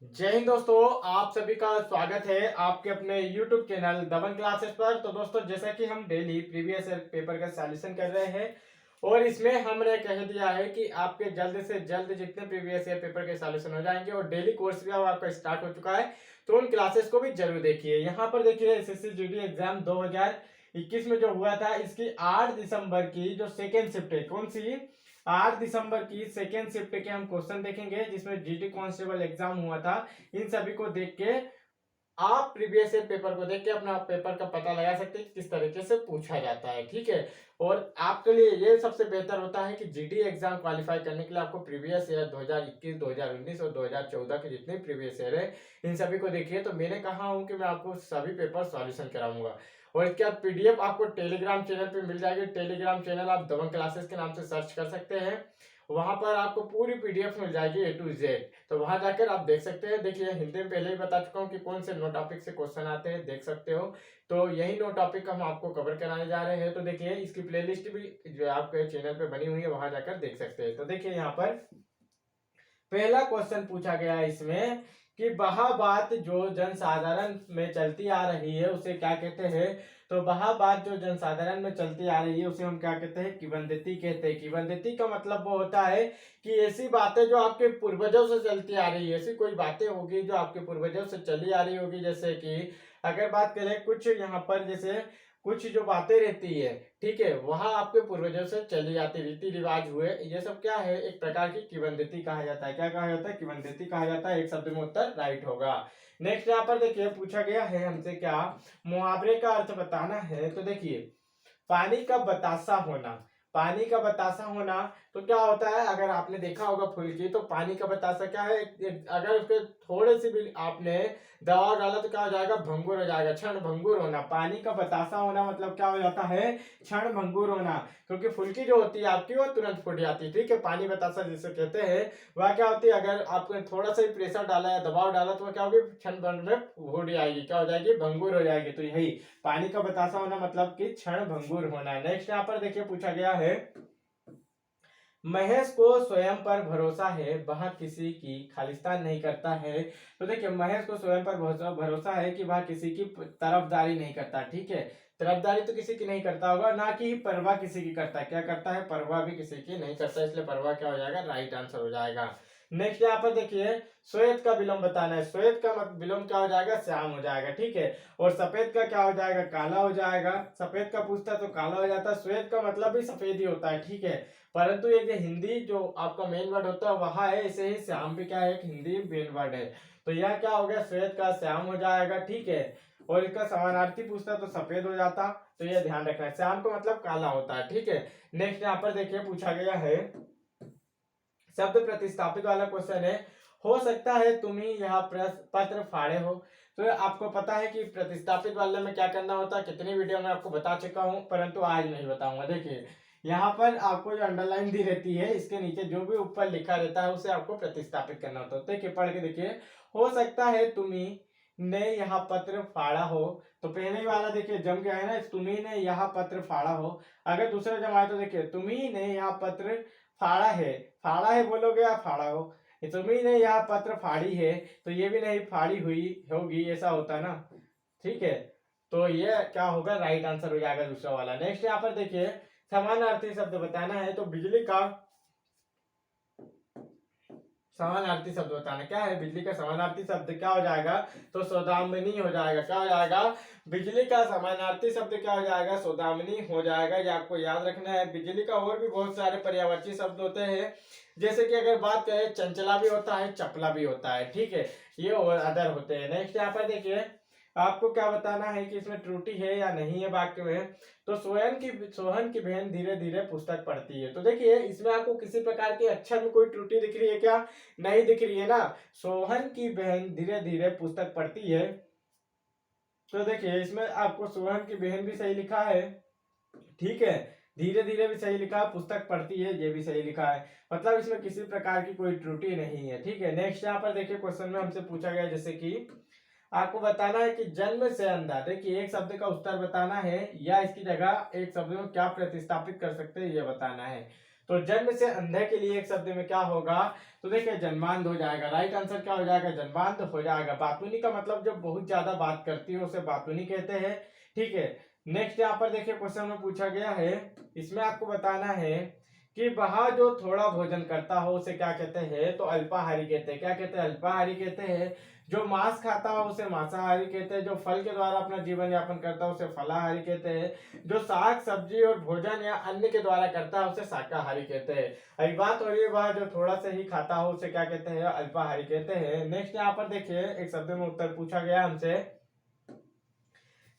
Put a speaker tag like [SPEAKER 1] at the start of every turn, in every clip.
[SPEAKER 1] जय हिंद दोस्तों, आप सभी का स्वागत है आपके अपने YouTube चैनल दबंग क्लासेस पर। तो दोस्तों, जैसा कि हम डेली प्रीवियस ईयर पेपर का सॉल्यूशन कर रहे हैं और इसमें हमने कह दिया है कि आपके जल्द से जल्द जितने प्रीवियस ईयर पेपर के सॉल्यूशन हो जाएंगे और डेली कोर्स भी अब आपका स्टार्ट हो चुका है, तो उन क्लासेस को भी जरूर देखिए। यहाँ पर देखिए एसएससी जीडी एग्जाम 2021 में जो हुआ था, इसकी 8 दिसंबर की जो सेकेंड शिफ्ट है, कौन सी 8 दिसंबर की सेकेंड शिफ्ट के हम क्वेश्चन देखेंगे, जिसमें जीडी कांस्टेबल एग्जाम हुआ था। इन सभी को देख के आप प्रीवियस ईयर पेपर को देख के अपना पेपर का पता लगा सकते हैं किस तरीके से पूछा जाता है, ठीक है। और आपके लिए ये सबसे बेहतर होता है कि जीडी एग्जाम क्वालिफाई करने के लिए आपको प्रीवियस ईयर 2021, 2019 और 2014 के जितने प्रीवियस ईयर है, इन सभी को देखिए। तो मैंने कहा हूं कि मैं आपको सभी पेपर सॉल्यूशन कराऊंगा और इसके बाद पीडीएफ आपको टेलीग्राम चैनल पे मिल जाएगी। टेलीग्राम चैनल आप दबंग क्लासेस के नाम से सर्च कर सकते हैं, वहां पर आपको पूरी पीडीएफ मिल जाएगी A to Z। तो वहां जाकर आप देख सकते हैं। देखिए, हिंदी में पहले ही बता चुका हूँ कि कौन से नो टॉपिक से क्वेश्चन आते हैं, देख सकते हो। तो यही नो टॉपिक हम आपको कवर कराने जा रहे हैं। तो देखिए, इसकी प्लेलिस्ट भी जो आपके चैनल पे बनी हुई है, वहां जाकर देख सकते हैं। तो देखिए, यहाँ पर पहला क्वेश्चन पूछा गया है इसमें कि वह बात जो जनसाधारण में चलती आ रही है उसे क्या कहते हैं। तो वह बात जो जनसाधारण में चलती आ रही है उसे हम क्या कहते हैं, किंवदंती कहते हैं। किंवदंती का मतलब वो होता है कि ऐसी बातें जो आपके पूर्वजों से चलती आ रही है, ऐसी कोई बातें होगी जो आपके पूर्वजों से चली आ रही होगी। जैसे कि अगर बात करें कुछ यहाँ पर, जैसे कुछ जो बातें रहती है, ठीक है, वह आपके पूर्वजों से चली आती रीति रिवाज हुए, ये सब क्या है, एक प्रकार की किंवदंती कहा जाता है। क्या कहा जाता है, किंवदंती कहा जाता है। एक शब्द में उत्तर राइट होगा। नेक्स्ट यहाँ पर देखिए पूछा गया है हमसे, क्या मुहावरे का अर्थ बताना है। तो देखिए, पानी का बतासा होना, पानी का बतासा होना तो क्या होता है, अगर आपने देखा होगा फुल्की, तो पानी का बतासा क्या है, अगर उसके थोड़े से भी आपने दबाव डाला तो क्या हो जाएगा, भंगुर हो जाएगा, क्षण भंगुर होना। पानी का बतासा होना मतलब क्या हो जाता है, क्षण भंगुर होना। क्योंकि फुल्की जो होती है आपकी वो तुरंत फूट जाती है, ठीक है। पानी बतासा जिसे कहते हैं वह क्या होती है, अगर आपने थोड़ा सा ही प्रेशर डाला या दबाव डाला तो वह क्या होगी, क्षण भर में फूट जाएगी, क्या हो जाएगी, भंगुर हो जाएगी। तो यही पानी का बतासा होना मतलब कि क्षण भंगुर होना। नेक्स्ट यहाँ पर देखिए पूछा गया है, महेश को स्वयं पर भरोसा है, वह किसी की खालिस्तान नहीं करता है। तो देखिए, महेश को स्वयं पर भरोसा है कि वह किसी की तरफदारी नहीं करता, ठीक है। तरफदारी तो किसी की नहीं करता होगा, ना कि परवाह किसी की करता है। क्या करता है, परवाह भी किसी की नहीं करता, इसलिए परवाह क्या हो जाएगा, राइट आंसर हो जाएगा। नेक्स्ट यहाँ पर देखिए, श्वेत का विलोम बताना है। श्वेत का विलोम क्या हो जाएगा, श्याम हो जाएगा, ठीक है। और सफेद का क्या हो जाएगा, काला हो जाएगा। सफेद का पूछता तो काला हो जाता, श्वेत का मतलब भी सफेद ही होता है, ठीक है। परंतु एक हिंदी जो आपका मेन वर्ड होता है वह है, ऐसे ही श्याम भी क्या है, एक हिंदी मेन वर्ड है। तो यह क्या हो गया, श्वेत का श्याम हो जाएगा, ठीक है। और इसका समानार्थी पूछता तो सफेद हो जाता। तो यह ध्यान रखना है, श्याम का मतलब काला होता है, ठीक है। नेक्स्ट यहाँ पर देखिए पूछा गया है, शब्द प्रतिस्थापित वाला क्वेश्चन है। हो सकता है तुम ही यह पत्र फाड़े हो। तो आपको पता है कि प्रतिस्थापित वाले में क्या करना होता है, कितनी वीडियो में आपको बता चुका हूं, परंतु आज नहीं बताऊंगा। देखिए, यहाँ पर आपको जो अंडरलाइन दी रहती है, इसके नीचे जो भी ऊपर लिखा रहता है उसे आपको प्रतिस्थापित करना होता है। देखिए, पढ़ के देखिए, हो सकता है तुम्ही ने यह पत्र फाड़ा हो। तो पहले वाला देखिए जम गया है ना, तुम्ही ने यह पत्र फाड़ा हो। अगर दूसरा जमाए तो देखिए, तुम्ही ने यह पत्र फाड़ा है, फाड़ा है बोलोगे या फाड़ा हो। तुम्ही ने यह पत्र फाड़ी है, तो ये भी नहीं फाड़ी हुई होगी, ऐसा होता ना, ठीक है। तो ये क्या होगा, राइट आंसर हो जाएगा दूसरा वाला। नेक्स्ट यहाँ पर देखिए, समानार्थी शब्द बताना है। तो बिजली का समानार्थी शब्द बताना, क्या है, बिजली का समानार्थी शब्द क्या हो जाएगा, तो सौदामिनी हो जाएगा। क्या हो जाएगा, बिजली का समानार्थी शब्द क्या हो जाएगा, सौदामिनी हो जाएगा। ये आपको याद रखना है। बिजली का और भी बहुत सारे पर्यायवाची शब्द होते हैं, जैसे कि अगर बात करें, चंचला भी होता है, चपला भी होता है, ठीक है। ये और अदर होते हैं। नेक्स्ट यहाँ पर देखिए, आपको क्या बताना है कि इसमें त्रुटि है या नहीं है वाक्य में। तो सोहन की बहन धीरे धीरे पुस्तक पढ़ती है। तो देखिए, इसमें आपको किसी प्रकार के अक्षर में कोई त्रुटि दिख रही है क्या, नहीं दिख रही है ना। सोहन की बहन धीरे धीरे पुस्तक पढ़ती है। तो देखिए, इसमें आपको सोहन की बहन भी सही लिखा है, ठीक है। धीरे धीरे भी सही लिखा है, पुस्तक पढ़ती है ये भी सही लिखा है, मतलब इसमें किसी प्रकार की कोई त्रुटि नहीं है, ठीक है। नेक्स्ट यहाँ पर देखिए, क्वेश्चन में हमसे पूछा गया, जैसे कि आपको बताना है कि जन्म से अंधा। देखिए, एक शब्द का उत्तर बताना है या इसकी जगह एक शब्द में क्या प्रतिस्थापित कर सकते हैं ये बताना है। तो जन्म से अंधे के लिए एक शब्द में क्या होगा, तो देखिए जन्मांध हो जाएगा। राइट आंसर क्या हो जाएगा, जन्मांध हो जाएगा। बातूनी का मतलब जब बहुत ज्यादा बात करती है उसे बातूनी कहते हैं। ठीक है, नेक्स्ट यहाँ पर देखिए क्वेश्चन में पूछा गया है, इसमें आपको बताना है कि वह जो थोड़ा भोजन करता हो उसे क्या कहते हैं, तो अल्पाहारी कहते हैं। क्या कहते हैं, अल्पाहारी कहते हैं। जो मांस खाता हो उसे मांसाहारी कहते हैं। जो फल के द्वारा अपना जीवन यापन करता है उसे फलाहारी कहते हैं। जो साग सब्जी और भोजन या अन्न के द्वारा करता है उसे शाकाहारी कहते हैं। अभी बात हो रही है वह जो थोड़ा से ही खाता हो उसे क्या कहते हैं, अल्पाहारी कहते हैं। नेक्स्ट यहाँ पर देखिए एक शब्द में उत्तर पूछा गया हमसे,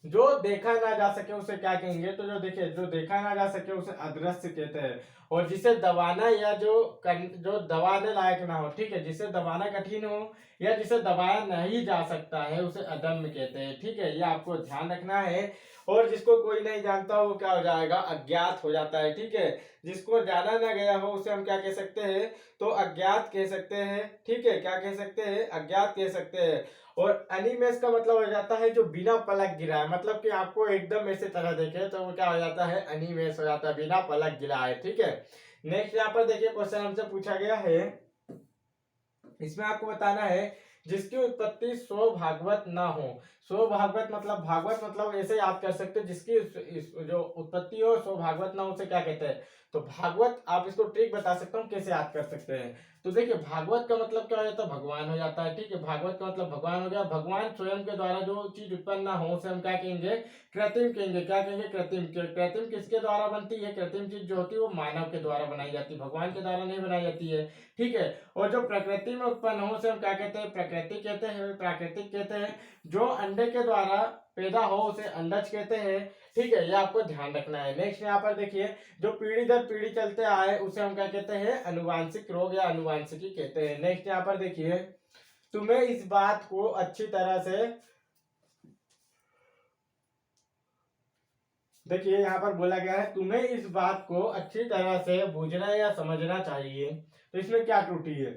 [SPEAKER 1] जो देखा ना जा सके उसे क्या कहेंगे, तो जो देखिए जो देखा ना जा सके उसे अदृश्य कहते हैं। और जिसे दबाना या जो दबाने लायक ना हो, ठीक है, जिसे दबाना कठिन हो या जिसे दबाया नहीं जा सकता है उसे अदम्य कहते हैं। ठीक है, ये आपको ध्यान रखना है। और जिसको कोई नहीं जानता हो वो क्या हो जाएगा, अज्ञात हो जाता है। ठीक है, जिसको जाना ना गया हो उसे हम क्या कह सकते हैं, तो अज्ञात कह सकते हैं। ठीक है, क्या कह सकते हैं, अज्ञात कह सकते हैं। और अनिमेष का मतलब हो जाता है जो बिना पलक गिरा है, मतलब कि आपको एकदम ऐसे तरह देखे तो वो क्या हो जाता है, अनिमेष हो जाता है, बिना पलक गिरा है। ठीक है, नेक्स्ट यहाँ पर देखिए क्वेश्चन हमसे पूछा गया है, इसमें आपको बताना है जिसकी उत्पत्ति सो भागवत ना हो। सो भागवत मतलब, भागवत मतलब ऐसे याद कर सकते हो, जिसकी जो उत्पत्ति हो सो भागवत ना हो उसे क्या कहते हैं, तो भागवत। आप इसको ट्रिक बता सकता हूँ कैसे याद कर सकते हैं। तो देखिए भागवत का मतलब क्या हो जाता है, भगवान हो जाता है। ठीक है, भागवत का मतलब भगवान हो गया। भगवान स्वयं के द्वारा जो चीज उत्पन्न ना हो उसे हम क्या कहेंगे, कृत्रिम कहेंगे। क्या कहेंगे, कृत्रिम। कृत्रिम किसके द्वारा बनती है, कृत्रिम चीज जो होती है वो मानव के द्वारा बनाई जाती है, भगवान के द्वारा नहीं बनाई जाती है। ठीक है, और जो प्रकृति में उत्पन्न हो उसे हम क्या कहते हैं, प्रकृति कहते हैं, प्राकृतिक कहते हैं। जो अंडे के द्वारा पैदा हो उसे अंडज कहते हैं। ठीक है, ये आपको ध्यान रखना है। नेक्स्ट यहाँ पर देखिए, जो पीढ़ी दर पीढ़ी चलते आए उसे हम क्या कहते हैं, अनुवांशिक रोग या अनुवांशिकी कहते हैं। नेक्स्ट यहाँ पर देखिए, तुम्हें इस बात को अच्छी तरह से, देखिए यहाँ पर बोला गया है तुम्हें इस बात को अच्छी तरह से बूझना या समझना चाहिए। तो इसमें क्या त्रुटि है,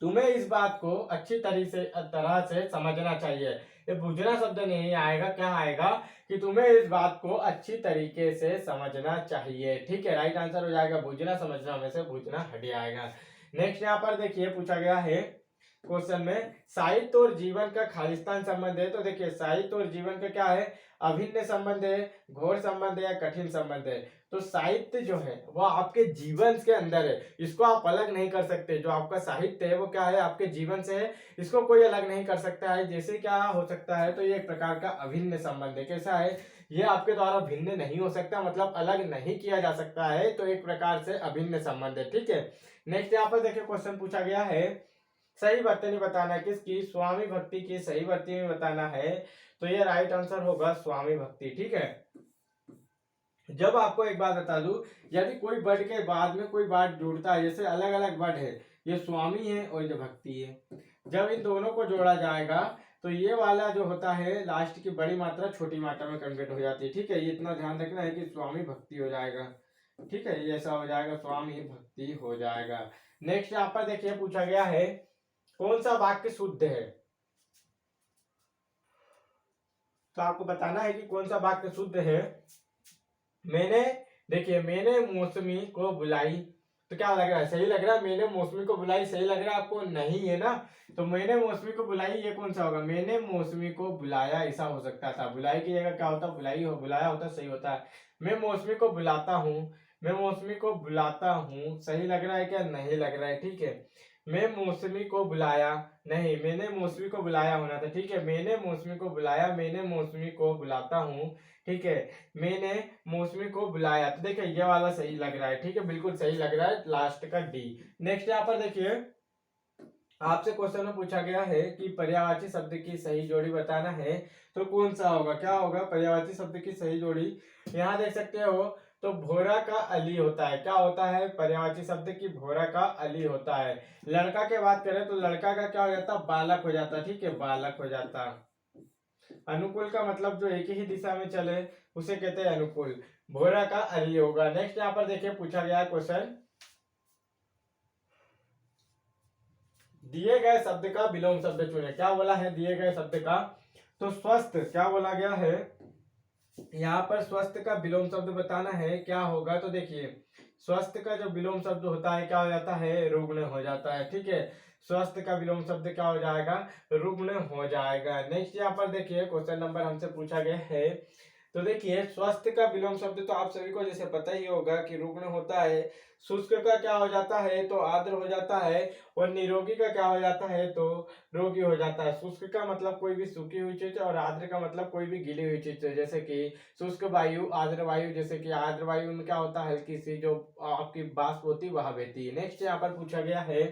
[SPEAKER 1] तुम्हें इस बात को अच्छी तरह से समझना चाहिए। ये बूझना शब्द नहीं आएगा, क्या आएगा कि तुम्हें इस बात को अच्छी तरीके से समझना चाहिए। ठीक है, राइट आंसर हो जाएगा बूझना, समझना में से बूझना हट आएगा। नेक्स्ट यहाँ पर देखिए पूछा गया है क्वेश्चन में, साहित्य और जीवन का खालिस्तान संबंध है। तो देखिए साहित्य और जीवन का क्या है, अभिन्न संबंध है, घोर संबंध है या कठिन संबंध है। तो साहित्य जो है वो आपके जीवन के अंदर है, इसको आप अलग नहीं कर सकते। जो आपका साहित्य है वो क्या है, आपके जीवन से है, इसको कोई अलग नहीं कर सकता है। जैसे क्या हो सकता है, तो ये एक प्रकार का अभिन्न संबंध है। कैसा है, ये आपके द्वारा भिन्न नहीं हो सकता, मतलब अलग नहीं किया जा सकता है, तो एक प्रकार से अभिन्न संबंध है। ठीक है, नेक्स्ट यहाँ पर देखिए क्वेश्चन पूछा गया है, सही वर्तनी बताना किसकी, स्वामी भक्ति की सही वर्तनी बताना है। तो ये राइट आंसर होगा स्वामी भक्ति। ठीक है, जब आपको एक बात बता दूं, यदि कोई वर्ड के बाद में कोई वर्ड जुड़ता है, जैसे अलग अलग वर्ड है, ये स्वामी है और ये भक्ति है, जब इन दोनों को जोड़ा जाएगा तो ये वाला जो होता है लास्ट की बड़ी मात्रा छोटी मात्रा में कन्वर्ट हो जाती है। ठीक है, ये इतना ध्यान रखना है कि स्वामी भक्ति हो जाएगा। ठीक है, ये ऐसा हो जाएगा, स्वामी भक्ति हो जाएगा। नेक्स्ट यहाँ पर देखिए पूछा गया है, कौन सा वाक्य शुद्ध है। तो आपको बताना है कि कौन सा वाक्य शुद्ध है। मैंने, देखिए मैंने मौसमी को बुलाई, तो क्या लग रहा है, सही लग रहा है, मैंने मौसमी को बुलाई, सही लग रहा है आपको, नहीं है ना। तो मैंने मौसमी को बुलाई, ये कौन सा होगा, मैंने मौसमी को बुलाया, ऐसा हो सकता था। बुलाई की जगह क्या होता, बुलाई हो, बुलाया होता, सही होता है। मैं मौसमी को बुलाता हूँ, मैं मौसमी को बुलाता हूँ, सही लग रहा है क्या, नहीं लग रहा है। ठीक है, मैं मौसमी को बुलाया, नहीं, मैंने मौसमी को बुलाया होना था। ठीक है, मैंने मौसमी को बुलाया, मैंने मौसमी को बुलाता हूँ। ठीक है, मैंने मौसमी को बुलाया, तो देखिए ये वाला सही लग रहा है। ठीक है, बिल्कुल सही लग रहा है, लास्ट का डी। नेक्स्ट यहाँ पर देखिए, आपसे क्वेश्चन में पूछा गया है कि पर्यायवाची शब्द की सही जोड़ी बताना है। तो कौन सा होगा, क्या होगा पर्यायवाची शब्द की सही जोड़ी, यहाँ देख सकते हो। तो भोरा का अली होता है, क्या होता है, पर्यायवाची शब्द की भोरा का अली होता है। लड़का की बात करें तो लड़का का क्या हो जाता, बालक हो जाता। ठीक है, बालक हो जाता। अनुकूल का मतलब जो एक ही दिशा में चले उसे कहते हैं अनुकूल। भोरा का अली होगा। नेक्स्ट यहाँ पर देखिए पूछा गया क्वेश्चन, दिए गए शब्द का विलोम शब्द चुने। क्या बोला है, दिए गए शब्द का, तो स्वस्थ, क्या बोला गया है यहाँ पर, स्वस्थ का विलोम शब्द बताना है, क्या होगा। तो देखिए स्वस्थ का जो विलोम शब्द होता है क्या हो जाता है, रुग्ण हो जाता है। ठीक है, स्वस्थ का विलोम शब्द क्या हो जाएगा, रुग्ण हो जाएगा। नेक्स्ट यहाँ पर देखिए क्वेश्चन नंबर हमसे पूछा गया है, तो देखिए स्वस्थ का विलोम शब्द तो आप सभी को जैसे पता ही होगा कि रुग्ण होता है, शुष्क का क्या हो जाता है तो आर्द्र हो जाता है, और निरोगी का क्या हो जाता है तो रोगी हो जाता है। शुष्क का मतलब कोई भी सूखी हुई चीज, और आर्द्र का मतलब कोई भी गीली हुई चीज, जैसे कि शुष्क वायु, आर्द्र वायु। जैसे कि आर्द्र वायु में क्या होता है, हल्की सी जो आपकी बाष्प होती है वह बहती है। नेक्स्ट यहाँ पर पूछा गया है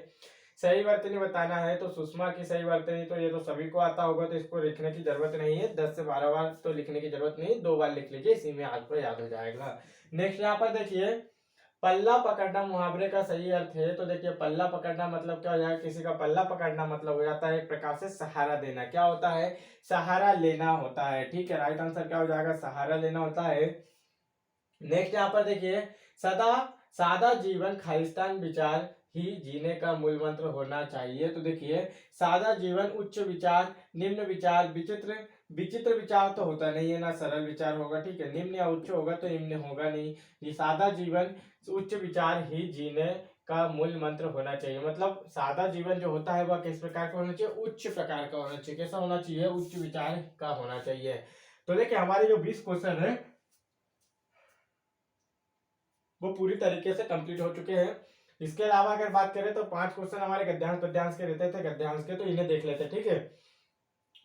[SPEAKER 1] सही वर्तनी बताना है, तो सुषमा की सही वर्तनी तो ये तो सभी को आता होगा, तो इसको लिखने की जरूरत नहीं है, 10 से 12 बार तो लिखने की जरूरत नहीं, 2 बार लिख लीजिए, इसी में आपको याद हो जाएगा। नेक्स्ट यहाँ पर देखिए पल्ला पकड़ना मुहावरे का सही अर्थ है, तो देखिए पल्ला पकड़ना मतलब क्या हो जाएगा, किसी का पल्ला पकड़ना मतलब हो जाता है एक प्रकार से सहारा देना। क्या होता है, सहारा लेना होता है। ठीक है, राइट आंसर क्या हो जाएगा, सहारा लेना होता है। नेक्स्ट यहाँ पर देखिए सदा सादा जीवन खालिस्तान विचार ही जीने का मूल मंत्र होना चाहिए। तो देखिए सादा जीवन, उच्च विचार, निम्न विचार, विचित्र विचित्र विचार तो होता नहीं है ना, सरल विचार होगा। ठीक है, निम्न या उच्च होगा तो निम्न होगा नहीं। ये सादा जीवन, उच्च विचार ही जीने का मूल मंत्र होना चाहिए। मतलब सादा जीवन जो होता है वह किस प्रकार का होना चाहिए, उच्च प्रकार का होना चाहिए। कैसा होना चाहिए, उच्च विचार का होना चाहिए। तो देखिए हमारे जो 20 क्वेश्चन है वो पूरी तरीके से कंप्लीट हो चुके हैं। इसके अलावा अगर बात करें तो 5 क्वेश्चन हमारे गद्यांश पद्यांश के रहते थे, गद्यांश के, तो इन्हें देख लेते हैं। ठीक है,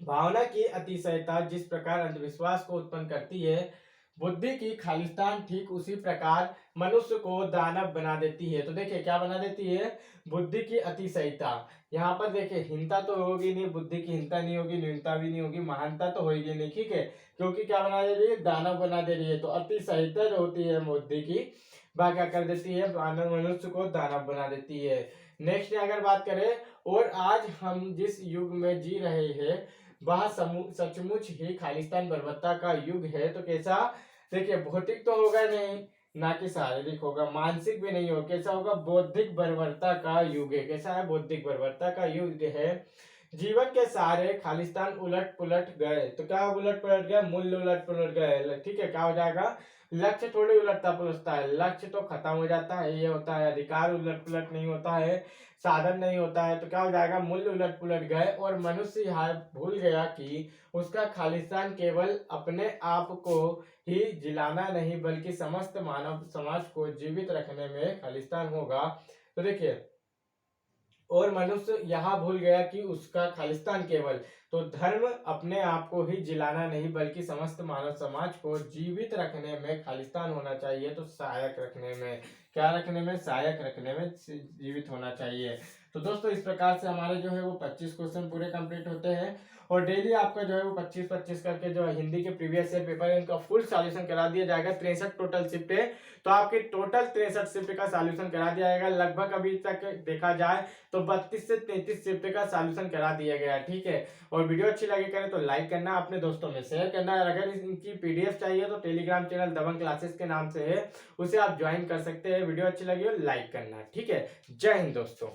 [SPEAKER 1] भावना की अतिशयता जिस प्रकार अंधविश्वास को उत्पन्न करती है, बुद्धि की खालिस्तान ठीक उसी प्रकार मनुष्य को दानव बना देती है। तो देखिए क्या बना देती है, बुद्धि की अतिशयता। यहाँ पर देखिए हिंता तो होगी नहीं, बुद्धि की हिंता नहीं होगी, न्यूनता भी नहीं होगी, महानता तो होगी नहीं। ठीक है, क्योंकि क्या बना दे रही है, दानव बना दे रही है। तो अतिशयता जो होती है बुद्धि की, वह क्या कर देती है, मानव मनुष्य को दानव बना देती है। नेक्स्ट अगर बात करें, और आज हम जिस युग में जी रहे हैं वह सचमुच ही खालिस्तान बर्बरता का युग है। तो कैसा, देखिए भौतिक तो होगा नहीं, ना कि शारीरिक होगा, मानसिक भी नहीं होगा, कैसा होगा, बौद्धिक बर्बरता का युग है। कैसा है, बौद्धिक बर्बरता का युग है। जीवन के सारे खालिस्तान उलट पुलट गए। तो क्या उलट पुलट गए, मूल्य उलट पुलट गए। ठीक है, क्या हो जाएगा, लक्ष्य थोड़ी उलटता पुलटता है, लक्ष्य तो खत्म हो जाता है, ये होता है। अधिकार उलट पुलट नहीं होता है, साधन नहीं होता है। तो क्या हो जाएगा, मूल्य उलट पुलट गए, और मनुष्य यह भूल गया कि उसका खालिस्तान केवल अपने आप को ही जिलाना नहीं बल्कि समस्त मानव समाज को जीवित रखने में खालिस्तान होगा। तो देखिए, और मनुष्य यहाँ भूल गया कि उसका खालिस्तान केवल तो धर्म अपने आप को ही जिलाना नहीं बल्कि समस्त मानव समाज को जीवित रखने में खालिस्तान होना चाहिए। तो सहायक रखने में, क्या रखने में, सहायक रखने में जीवित होना चाहिए। तो दोस्तों इस प्रकार से हमारे जो है वो 25 क्वेश्चन पूरे कंप्लीट होते हैं, और डेली आपका जो है वो 25-25 करके जो हिंदी के प्रीवियस ईयर पेपर है इनका फुल सॉल्यूशन करा दिया जाएगा। 63 टोटल शिफ्ट है, तो आपके टोटल 63 शिफ्ट का सॉल्यूशन करा दिया जाएगा। लगभग अभी तक देखा जाए तो 32 से 33 शिफ्ट का सॉल्यूशन करा दिया गया है। ठीक है, और वीडियो अच्छी लगे करे तो लाइक करना, अपने दोस्तों में शेयर करना। और अगर इनकी पीडीएफ चाहिए तो टेलीग्राम चैनल दबंग क्लासेस के नाम से है, उसे आप ज्वाइन कर सकते हैं। वीडियो अच्छी लगी हो लाइक करना। ठीक है, जय हिंद दोस्तों।